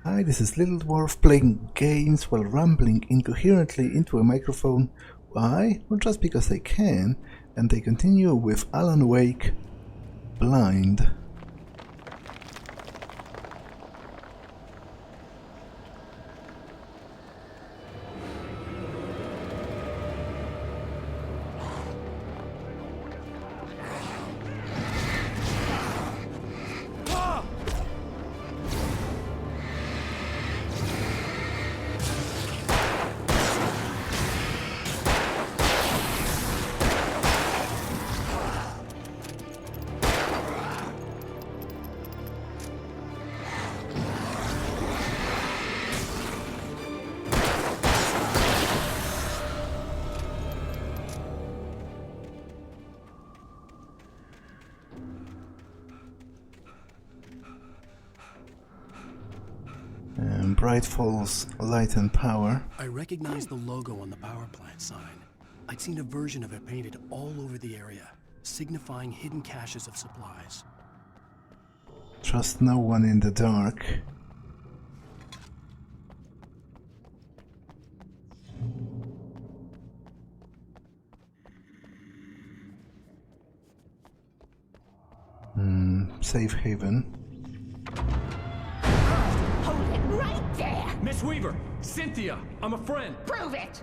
Hi, this is Little Dwarf playing games while rambling incoherently into a microphone. Why? Well, just because I can, and they continue with Alan Wake Blind. Bright falls, light and power. I recognized the logo on the power plant sign. I'd seen a version of it painted all over the area, signifying hidden caches of supplies. Trust no one in the dark. Safe haven. Miss Weaver! Cynthia! I'm a friend! Prove it!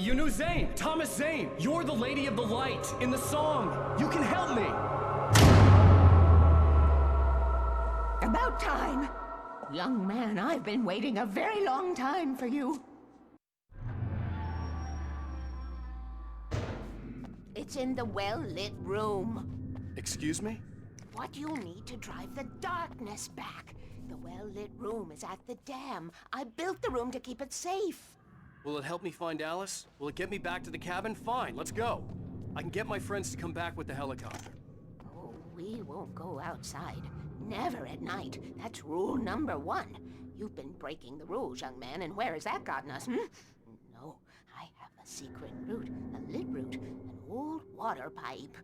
You knew Zane! Thomas Zane! You're the Lady of the Light in the song! You can help me! About time! Young man, I've been waiting a very long time for you. It's in the well-lit room. Excuse me? What you need to drive the darkness back. The well-lit room is at the dam. I built the room to keep it safe. Will it help me find Alice? Will it get me back to the cabin? Fine, let's go. I can get my friends to come back with the helicopter. Oh, we won't go outside. Never at night. That's rule number 1. You've been breaking the rules, young man, and where has that gotten us, No, I have a secret route, a lit route, an old water pipe.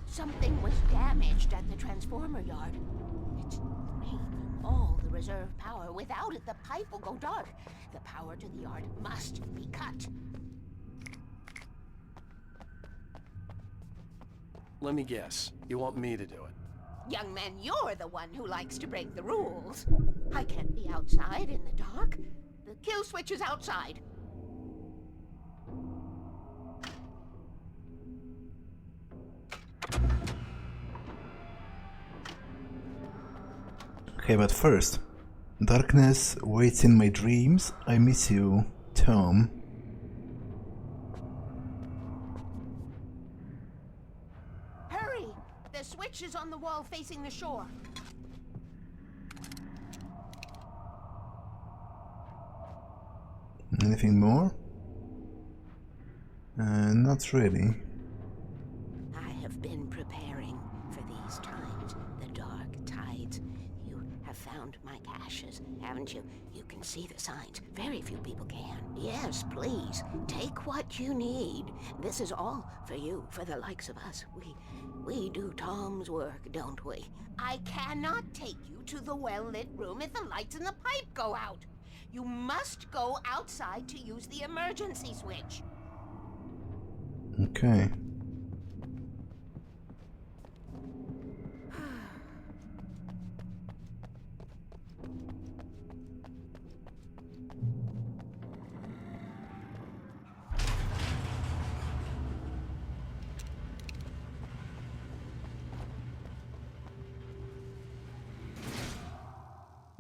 Something was damaged at the transformer yard. It's draining all the reserve power. Without it, the pipe will go dark. The power to the yard must be cut. Let me guess. You want me to do it? Young man, you're the one who likes to break the rules. I can't be outside in the dark. The kill switch is outside. Okay, but first, darkness waits in my dreams. I miss you, Tom. Hurry! The switch is on the wall facing the shore. Anything more? Not really. I have been preparing for these times, the dark tides. You have found my caches, haven't you? You can see the signs. Very few people can. Yes, please, take what you need. This is all for you, for the likes of us. We do Tom's work, don't we? I cannot take you to the well-lit room if the lights in the pipe go out. You must go outside to use the emergency switch. Okay.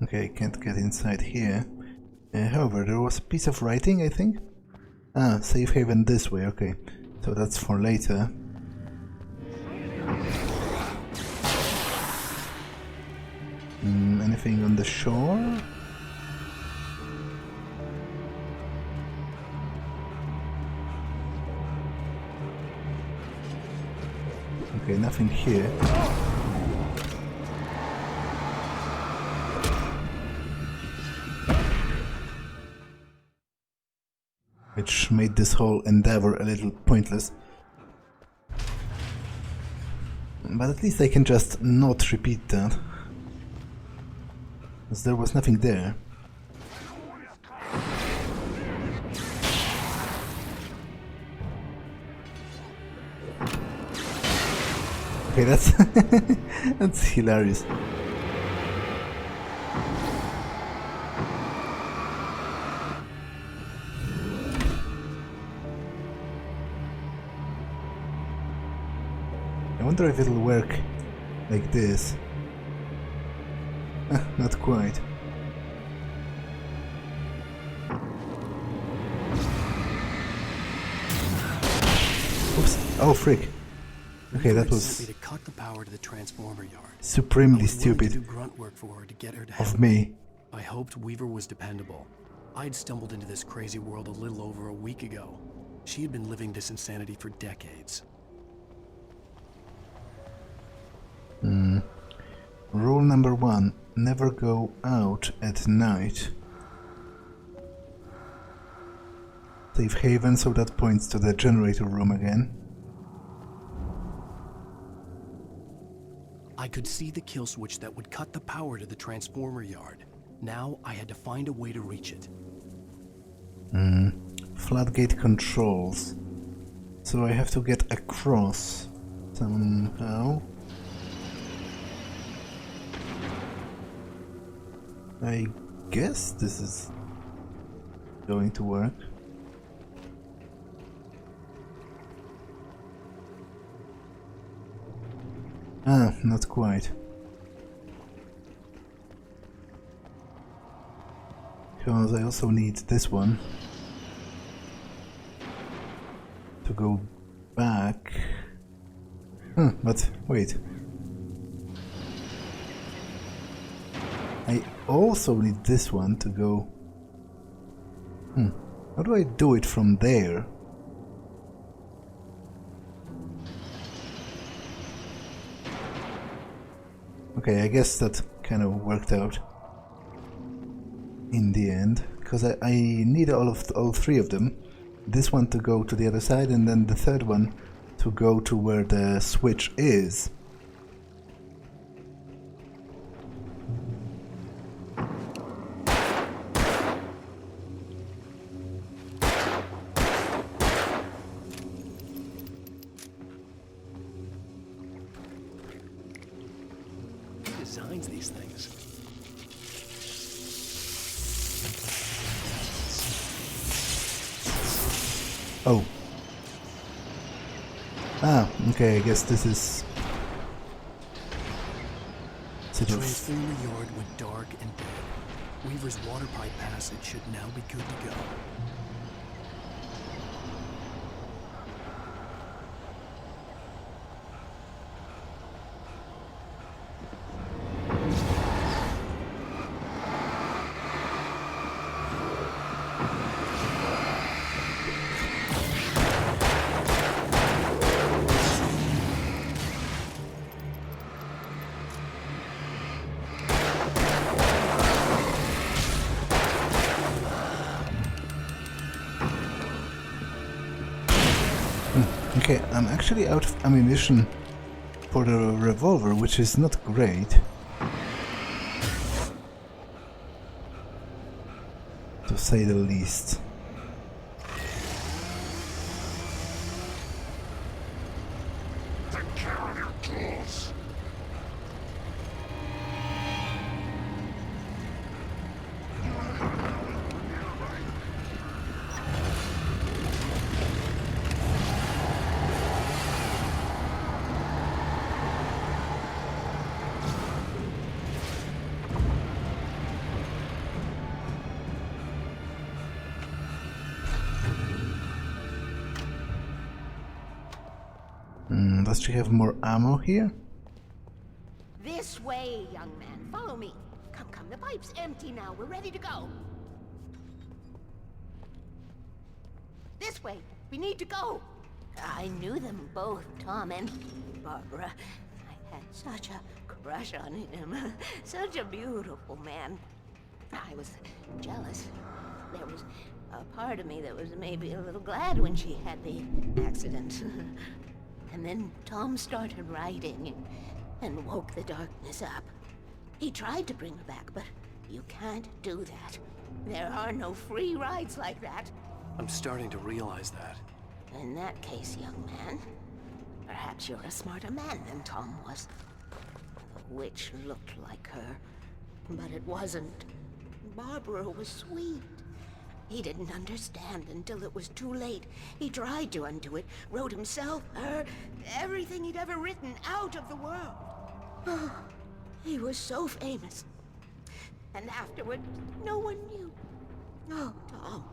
Okay, I can't get inside here. However, there was a piece of writing, I think. Ah, safe haven this way, okay. So that's for later. Anything on the shore? Okay, nothing here. Which made this whole endeavor a little pointless. But at least I can just not repeat that. Because there was nothing there. Okay, that's that's hilarious. I wonder if it'll work like this. Not quite. Oops. Oh, frick. Okay, that was sent me to cut the power to the transformer yard. supremely I was willing to stupid do grunt work for her to get her to of help. me. I hoped Weaver was dependable. I'd stumbled into this crazy world a little over a week ago. She had been living this insanity for decades. Rule number 1, never go out at night. Safe haven, so that points to the generator room again. I could see the kill switch that would cut the power to the transformer yard. Now I had to find a way to reach it. Floodgate controls. So I have to get across somehow. I guess this is going to work. Ah, not quite. Because I also need this one to go back. But wait. I also need this one to go. How do I do it from there? Okay, I guess that kind of worked out in the end, because I need all three of them. This one to go to the other side, and then the third one to go to where the switch is. Who designs these things? Oh. Ah, okay, I guess this is The sort of. transformer yard went dark and dead. Weaver's water pipe passage should now be good to go. Okay, I'm actually out of ammunition for the revolver, which is not great. To say the least. Does she have more ammo here? This way, young man. Follow me. Come, come. The pipe's empty now. We're ready to go. This way. We need to go. I knew them both, Tom and Barbara. I had such a crush on him. Such a beautiful man. I was jealous. There was a part of me that was maybe a little glad when she had the accident. And then Tom started writing and woke the darkness up. He tried to bring her back, but You can't do that. There are no free rides like that. I'm starting to realize that. In that case, young man, perhaps you're a smarter man than Tom was. The witch looked like her, but it wasn't. Barbara was sweet. He didn't understand until it was too late. He tried to undo it, wrote himself, her, everything he'd ever written out of the world. Oh, he was so famous. And afterward, no one knew. Oh, Tom.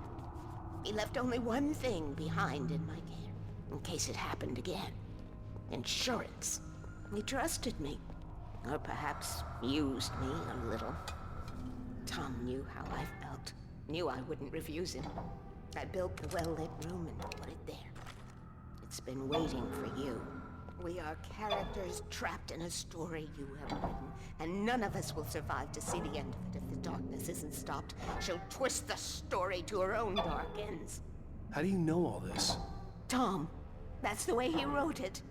He left only one thing behind in my care, in case it happened again. Insurance. He trusted me. Or perhaps used me a little. Tom knew how I felt. Knew I wouldn't refuse him. I built the well-lit room and put it there. It's been waiting for you. We are characters trapped in a story you have written, and none of us will survive to see the end of it if the darkness isn't stopped. She'll twist the story to her own dark ends. How do you know all this? Tom, that's the way he wrote it.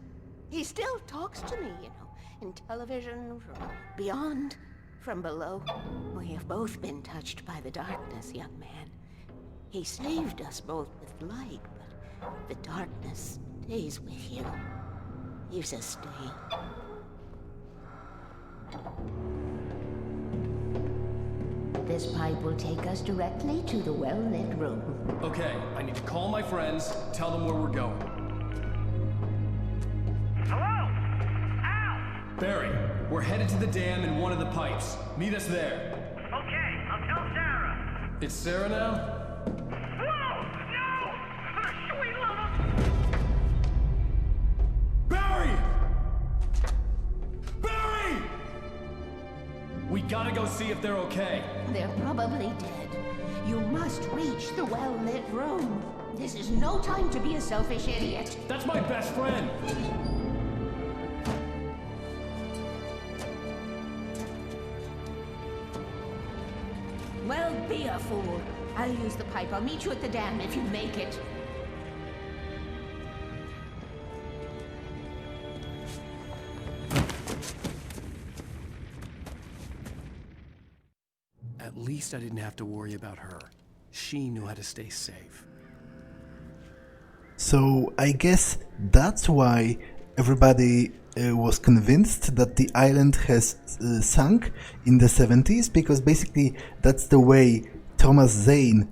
He still talks to me, you know, in television, from beyond, from below. We have both been touched by the darkness, young man. He saved us both with light, but the darkness stays with you. You sustain. This pipe will take us directly to the well-lit room. Okay, I need to call my friends, tell them where we're going. Hello? Al! Barry, we're headed to the dam in one of the pipes. Meet us there. Okay, I'll tell Sarah. It's Sarah now? Whoa! No! Sweet little... Barry! Barry! We gotta go see if they're okay. They're probably dead. You must reach the well-lit room. This is no time to be a selfish idiot. That's my best friend. Well, be a fool. I'll use the pipe. I'll meet you at the dam if you make it. At least I didn't have to worry about her. She knew how to stay safe. So I guess that's why everybody was convinced that the island has sunk in the 70s, because basically that's the way Thomas Zane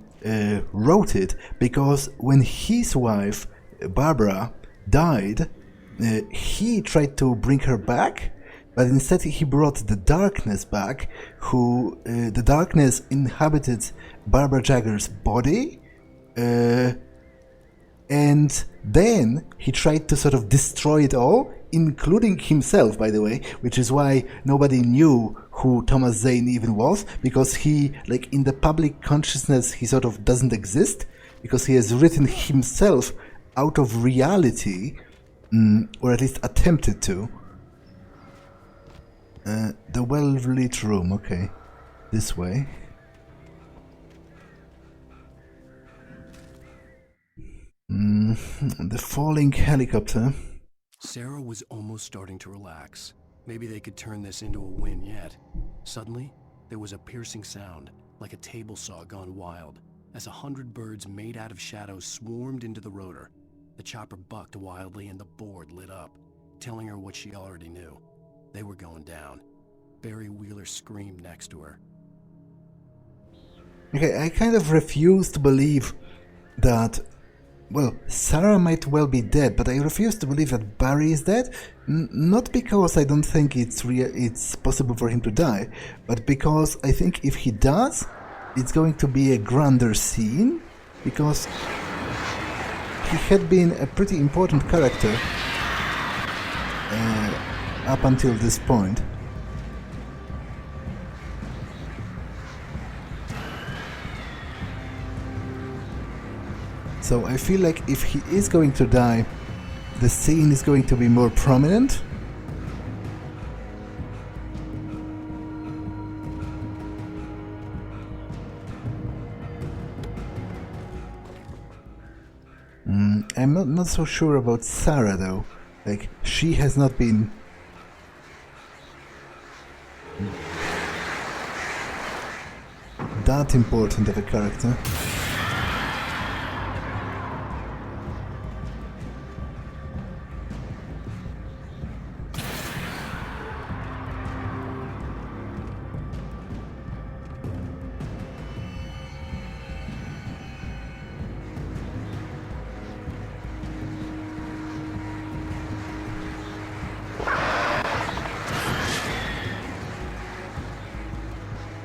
wrote it, because when his wife Barbara died, he tried to bring her back, but instead he brought the darkness back, who the darkness inhabited Barbara Jagger's body, and then he tried to sort of destroy it all, including himself, by the way, which is why nobody knew who Thomas Zane even was, because he, like, in the public consciousness, he sort of doesn't exist, because he has written himself out of reality, or at least attempted to. The well-lit room, okay, this way. The falling helicopter. Sarah was almost starting to relax. Maybe they could turn this into a win yet. Suddenly, there was a piercing sound, like a table saw gone wild, as 100 birds made out of shadows swarmed into the rotor. The chopper bucked wildly and the board lit up, telling her what she already knew. They were going down. Barry Wheeler screamed next to her. Okay, I kind of refuse to believe that, well, Sarah might well be dead, but I refuse to believe that Barry is dead. Not because I don't think it's possible for him to die, but because I think if he does, it's going to be a grander scene, because he had been a pretty important character up until this point. So I feel like if he is going to die, the scene is going to be more prominent. I'm not so sure about Sarah though. Like, she has not been... that important of a character.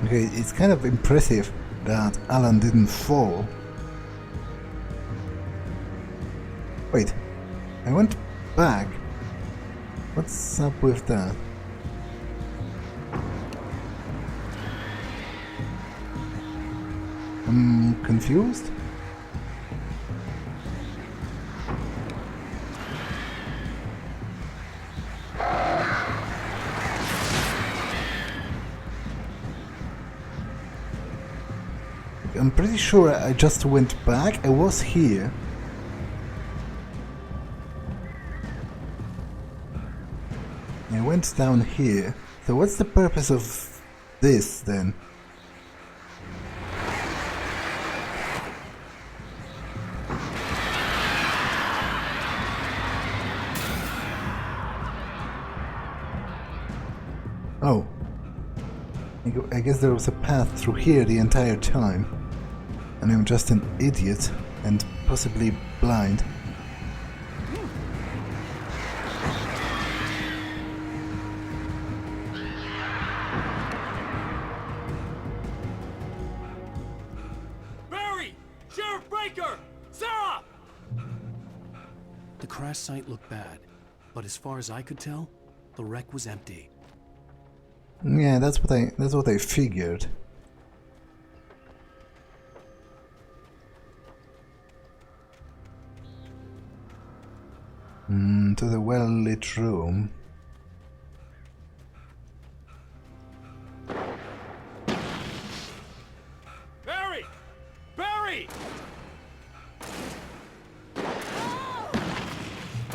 Okay, it's kind of impressive that Alan didn't fall. Wait, I went back. What's up with that? I'm confused? I'm pretty sure I just went back. I was here. I went down here. So what's the purpose of this then? Oh. I guess there was a path through here the entire time. And I'm just an idiot and possibly blind. Barry! Sheriff Breaker! Sarah! The crash site looked bad, but as far as I could tell, the wreck was empty. Yeah, that's what I figured. To the well-lit room. Barry! Barry!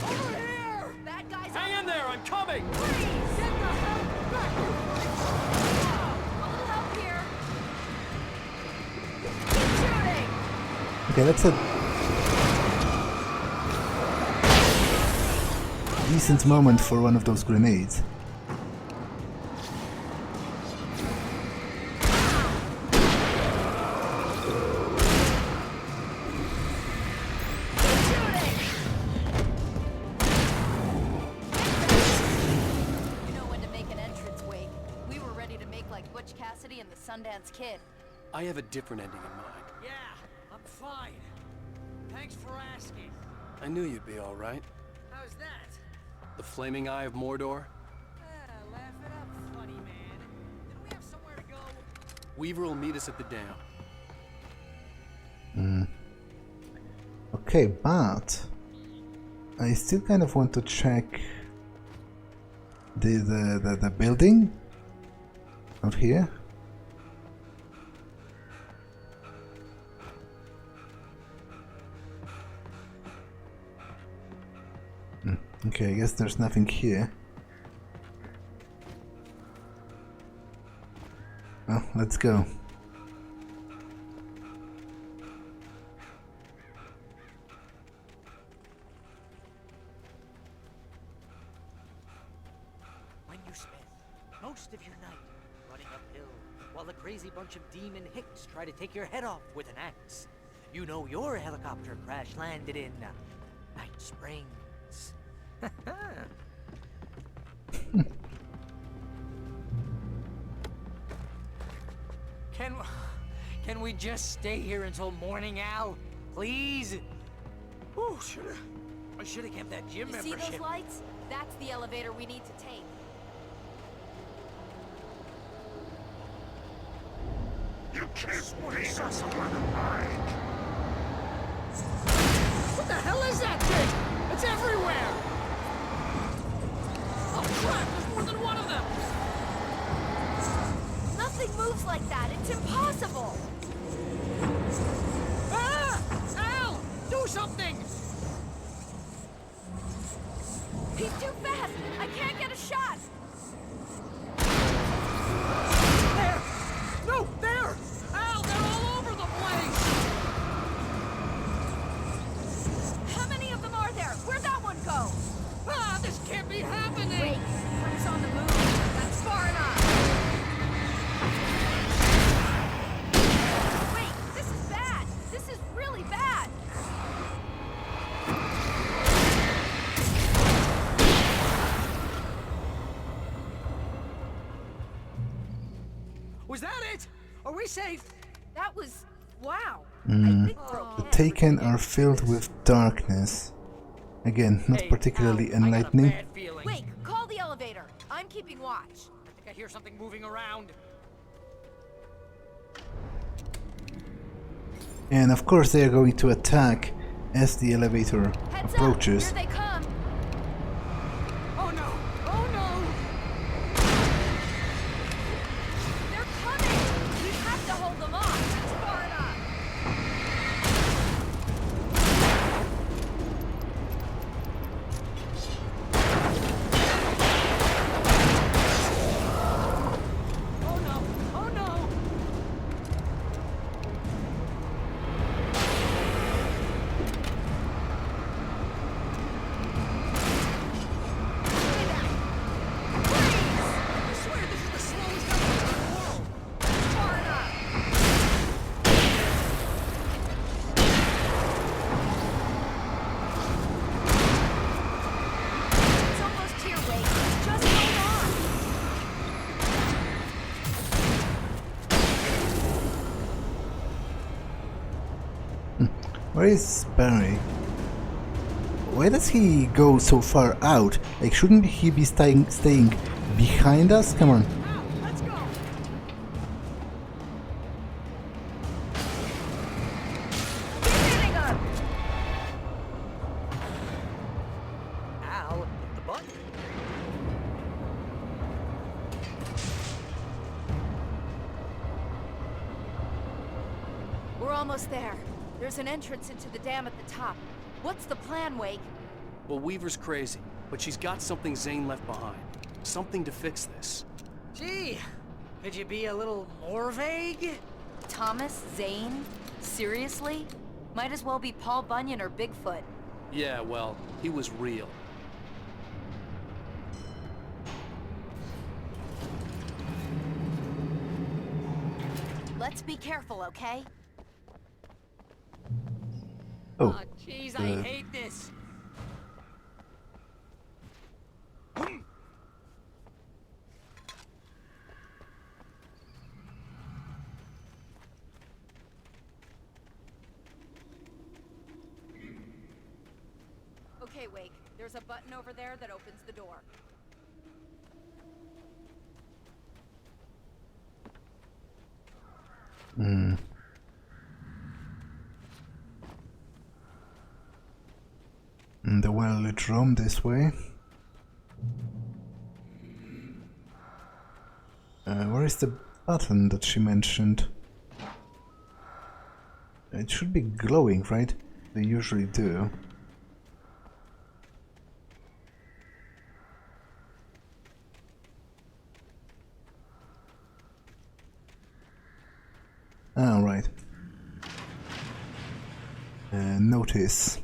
Over here! Bad guys Hang in there, I'm coming! Please, get the hell back! A little help here. Keep shooting! Okay, that's a decent moment for one of those grenades. Sundance Kid. I have a different ending in mind. Yeah, I'm fine. Thanks for asking. I knew you'd be all right. How's that? The flaming eye of Mordor? Laugh it up, funny man. Did we have somewhere to go? Weaver will meet us at the dam. Okay, but I still kind of want to check the building out here. Okay, I guess there's nothing here. Well, let's go. When you spend most of your night running uphill while a crazy bunch of demon hicks try to take your head off with an axe, you know your helicopter crash landed in Night Springs. Can we just stay here until morning, Al? Please? Ooh, I should have kept that gym You see membership. those lights? That's the elevator we need to take. You can't Swear I beat saw us something. with a mind. What the hell is that thing? It's everywhere! Oh crap, there's more than one of them! Nothing moves like that. It's impossible. Ah! Al! Do something! He's too fast. I can't get a shot. There! No, there! Al! Was that it? Are we safe? That was... wow. Mm. I think we're The okay. Taken are filled with darkness. Again, not Hey, particularly Al, I got a enlightening. bad feeling. Wait, call the elevator. I'm keeping watch. I think I hear something moving around. And of course they are going to attack as the elevator Heads approaches. up, here they come. Oh no! Oh no! They're coming. We have to hold them off. That's far enough. Oh no! Oh no! I swear this is the slowest elevator in the world. Far enough. It's almost here, Wade. Just hold on. Where is Barry? Why does he go so far out? Like, shouldn't he be staying behind us? Come on. Al, let's go! Keep hitting them. Al, hit the button. We're almost there. There's an entrance into the dam at the top. What's the plan, Wake? Well, Weaver's crazy, but she's got something Zane left behind. Something to fix this. Gee, could you be a little more vague? Thomas Zane? Seriously? Might as well be Paul Bunyan or Bigfoot. Yeah, well, he was real. Let's be careful, okay? Oh, Aw, jeez, I hate this. Okay, Wake. There's a button over there that opens the door. in the well-lit room this way. Where is the button that she mentioned? It should be glowing, right? They usually do. Ah, right. Notice.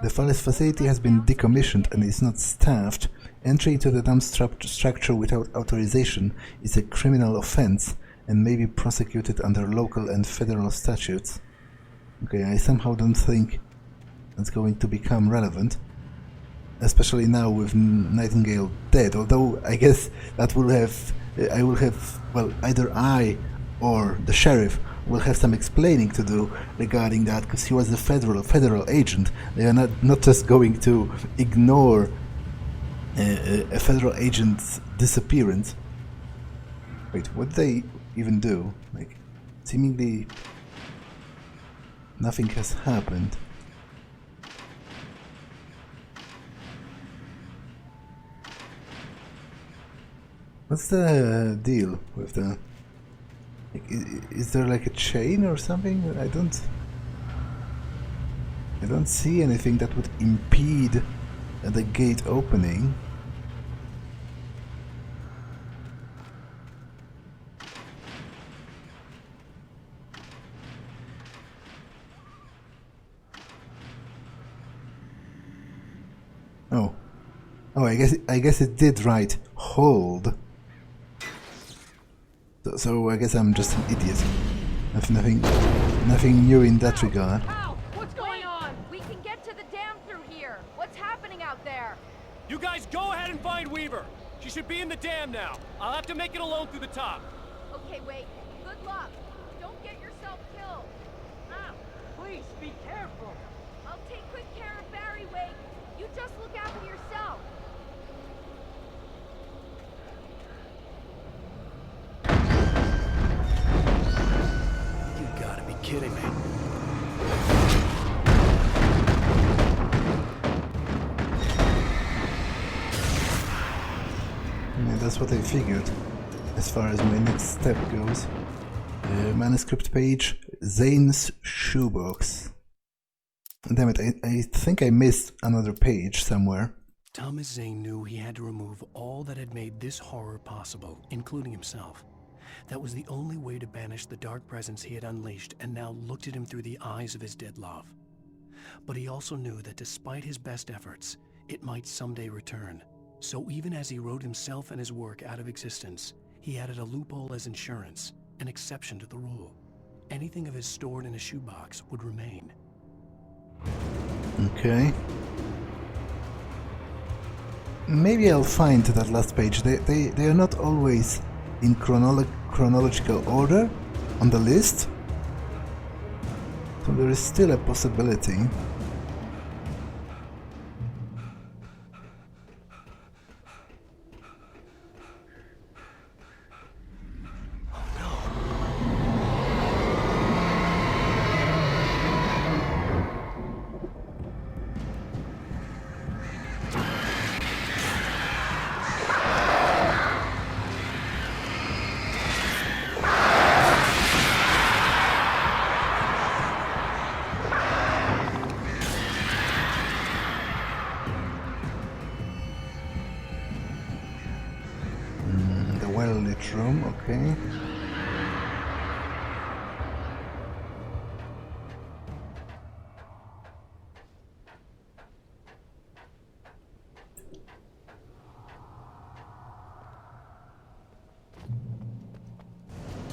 The facility has been decommissioned and is not staffed. Entry into the dam structure without authorization is a criminal offense and may be prosecuted under local and federal statutes. Okay, I somehow don't think that's going to become relevant, especially now with Nightingale dead, although I guess that will have, well, either I or the sheriff will have some explaining to do regarding that, because he was a federal agent. They are not just going to ignore a federal agent's disappearance. Wait, what did they even do? Like, seemingly nothing has happened. What's the deal with the... Like, is there like a chain or something? I don't see anything that would impede the gate opening. Oh, I guess it did write hold. So I guess I'm just an idiot. Nothing new in that regard. Ow! What's going on? We can get to the dam through here. What's happening out there? You guys go ahead and find Weaver. She should be in the dam now. I'll have to make it alone through the top. Okay, wait. Good luck. Don't get yourself killed. Ow! Please, be careful! I'll take good care of Barry, Wake. You just look after yourself. You gotta be kidding me. Yeah, that's what I figured, as far as my next step goes. Manuscript page, Zane's shoebox. Damn it, I think I missed another page somewhere. Thomas Zane knew he had to remove all that had made this horror possible, including himself. That was the only way to banish the dark presence he had unleashed and now looked at him through the eyes of his dead love. But he also knew that despite his best efforts, it might someday return. So even as he wrote himself and his work out of existence, he added a loophole as insurance, an exception to the rule. Anything of his stored in a shoebox would remain. Okay. Maybe I'll find that last page. They are not always in chronological order on the list, so there is still a possibility. Well-lit room, okay.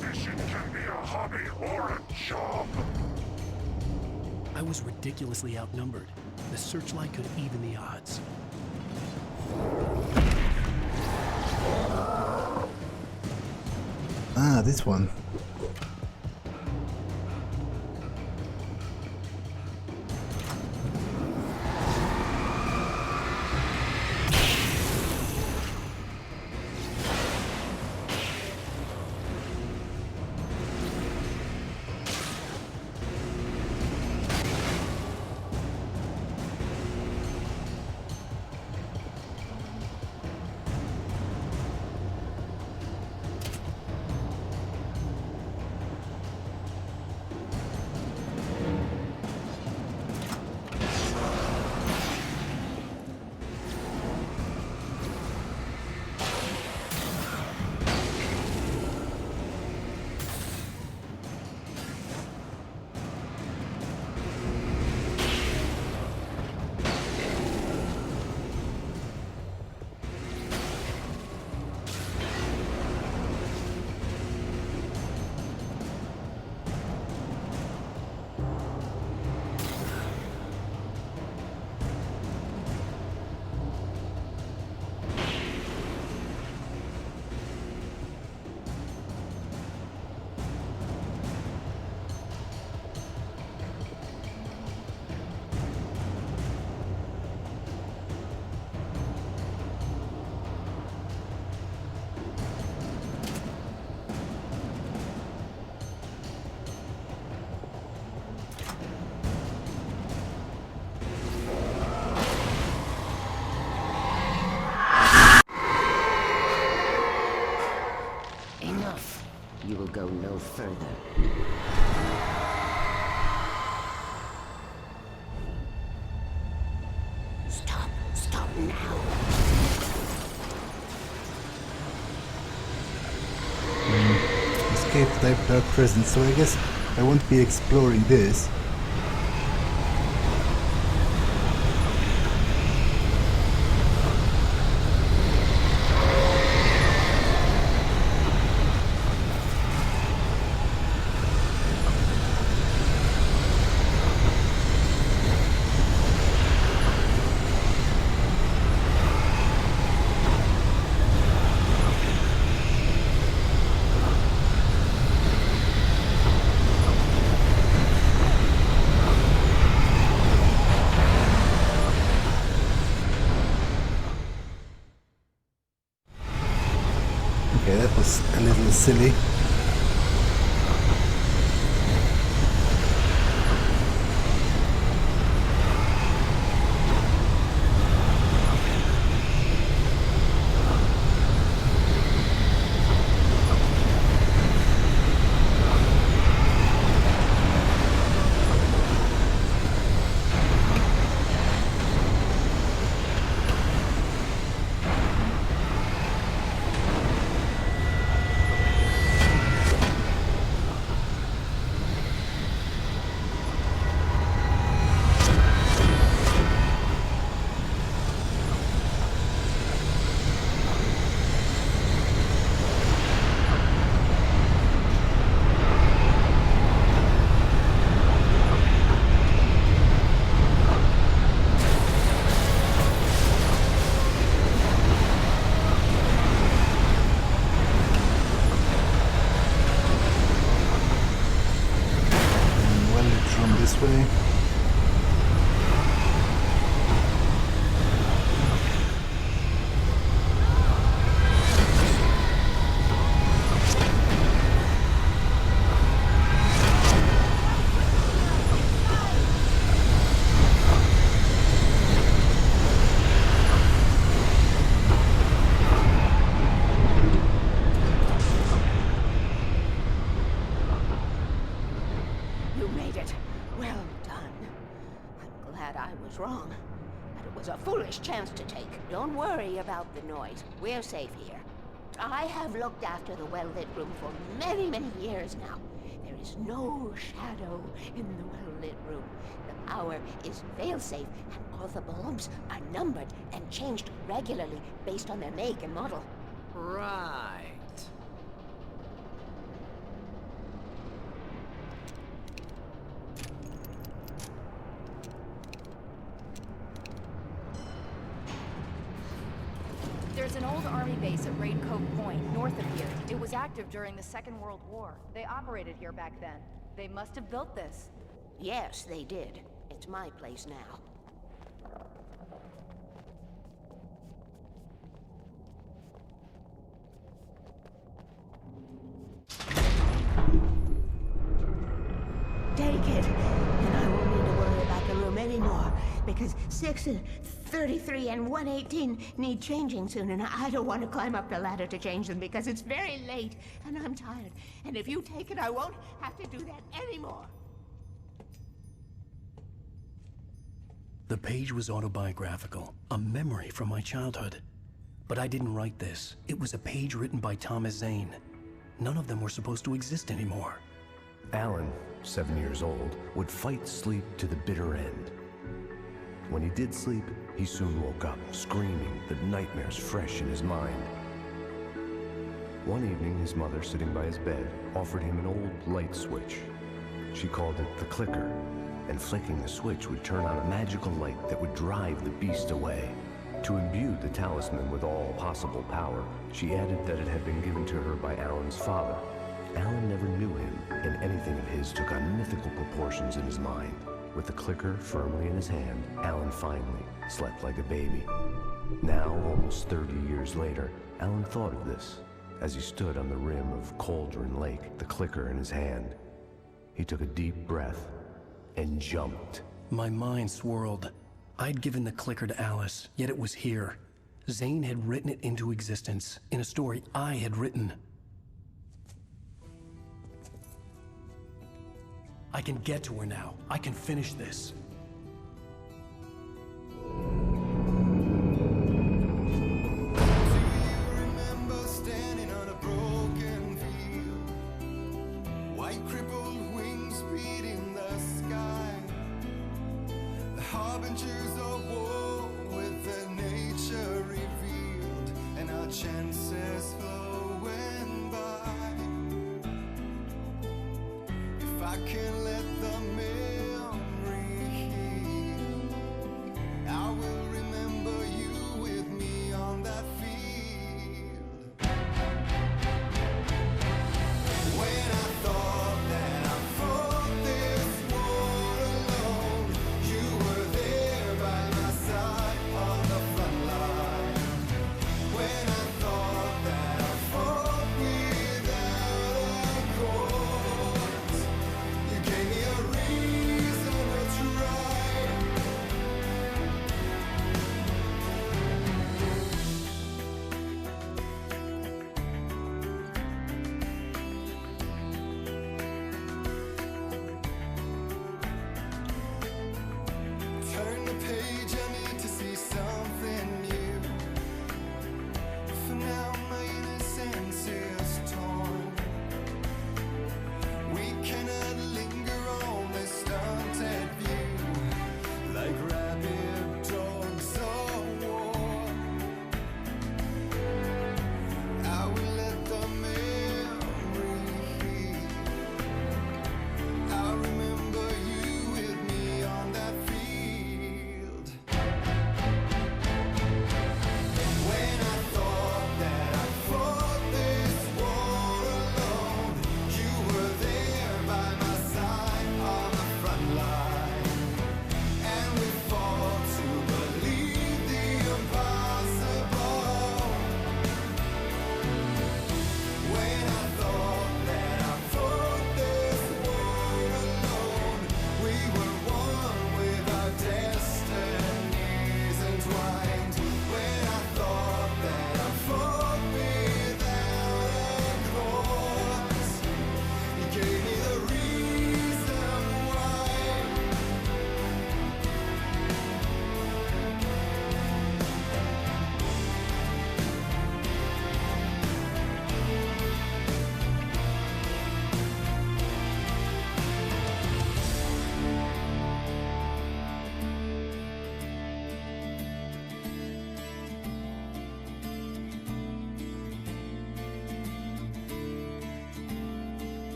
Fishing can be a hobby or a job. I was ridiculously outnumbered. The searchlight could even the odds. Ah, this one. Enough. You will go no further. Stop. Stop now. Escape dark presence, so I guess I won't be exploring this. silly. This way. You made it. Well done. I'm glad I was wrong. But it was a foolish chance to take. Don't worry about the noise. We're safe here. I have looked after the well-lit room for many, many years now. There is no shadow in the well-lit room. The power is fail-safe, and all the bulbs are numbered and changed regularly based on their make and model. Right. There's an old army base at Raincoat Point, north of here. It was active during the Second World War. They operated here back then. They must have built this. Yes, they did. It's my place now. Take it, and I won't need to worry about the room anymore, because 6 and 33 and 118 need changing soon, and I don't want to climb up the ladder to change them because it's very late, and I'm tired. And if you take it, I won't have to do that anymore. The page was autobiographical, a memory from my childhood. But I didn't write this. It was a page written by Thomas Zane. None of them were supposed to exist anymore. Alan, 7 years old, would fight sleep to the bitter end. When he did sleep, he soon woke up, screaming, the nightmares fresh in his mind. One evening, his mother, sitting by his bed, offered him an old light switch. She called it the clicker, and flicking the switch would turn on a magical light that would drive the beast away. To imbue the talisman with all possible power, she added that it had been given to her by Alan's father. Alan never knew him, and anything of his took on mythical proportions in his mind. With the clicker firmly in his hand, Alan finally slept like a baby. Now, almost 30 years later, Alan thought of this as he stood on the rim of Cauldron Lake, the clicker in his hand. He took a deep breath and jumped. My mind swirled. I'd given the clicker to Alice, yet it was here. Zane had written it into existence, in a story I had written. I can get to her now. I can finish this. Remember standing on a broken field, white crippled wings beating the sky, the harbingers of war with their nature revealed, and our chances flowing by. If I can let the memory heal, I will remember you with me on that field. When I thought that I fought this war alone, you were there by my side on the front line. When I thought that I fought without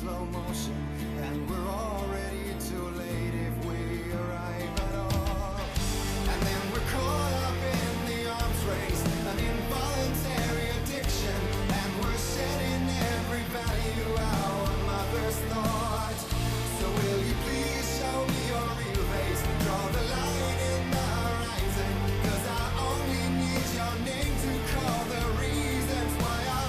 slow motion, and we're already too late if we arrive at all. And then we're caught up in the arms race, an involuntary addiction, and we're shedding every value our mothers thought. So will you please show me your real face, draw the line in the horizon, 'cause I only need your name to call the reasons why I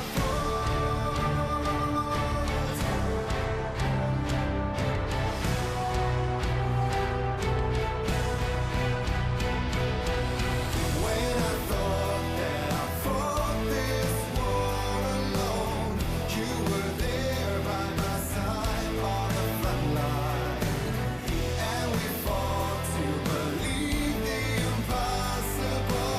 when I thought that I fought this war alone, you were there by my side on the front line, and we fought to believe the impossible.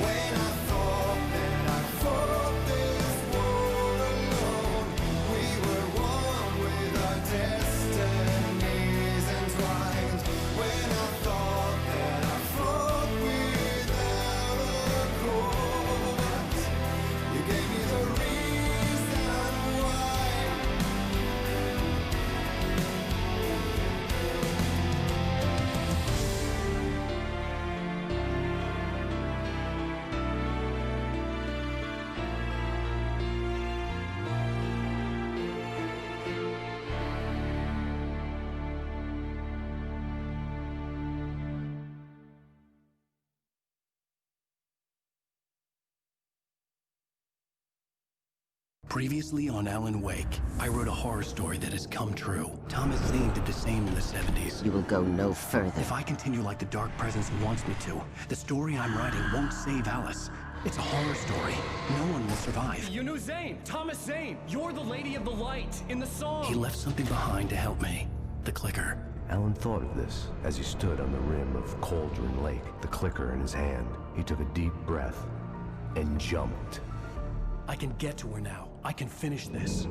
When I thought that I fought this war alone, we were one with our destinies entwined. When I thought that I fought without a cause, you gave me the reason why. Previously on Alan Wake, I wrote a horror story that has come true. Thomas Zane did the same in the 70s. You will go no further. If I continue like the Dark Presence wants me to, the story I'm writing won't save Alice. It's a horror story. No one will survive. You knew Zane! Thomas Zane! You're the Lady of the Light in the song! He left something behind to help me. The clicker. Alan thought of this as he stood on the rim of Cauldron Lake, the clicker in his hand. He took a deep breath and jumped. I can get to her now. I can finish this.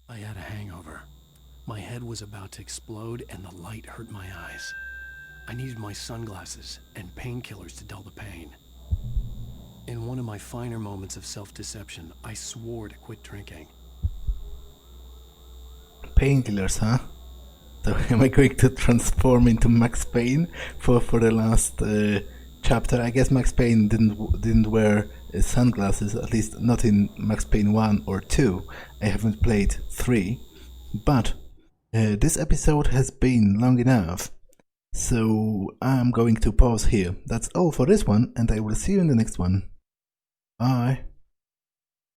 I had a hangover. My head was about to explode and the light hurt my eyes. I needed my sunglasses and painkillers to dull the pain. In one of my finer moments of self-deception, I swore to quit drinking. Painkillers, huh? So am I going to transform into Max Payne for the last chapter? I guess Max Payne didn't wear sunglasses, at least not in Max Payne 1 or 2. I haven't played 3. But this episode has been long enough, so I'm going to pause here. That's all for this one, and I will see you in the next one. Bye.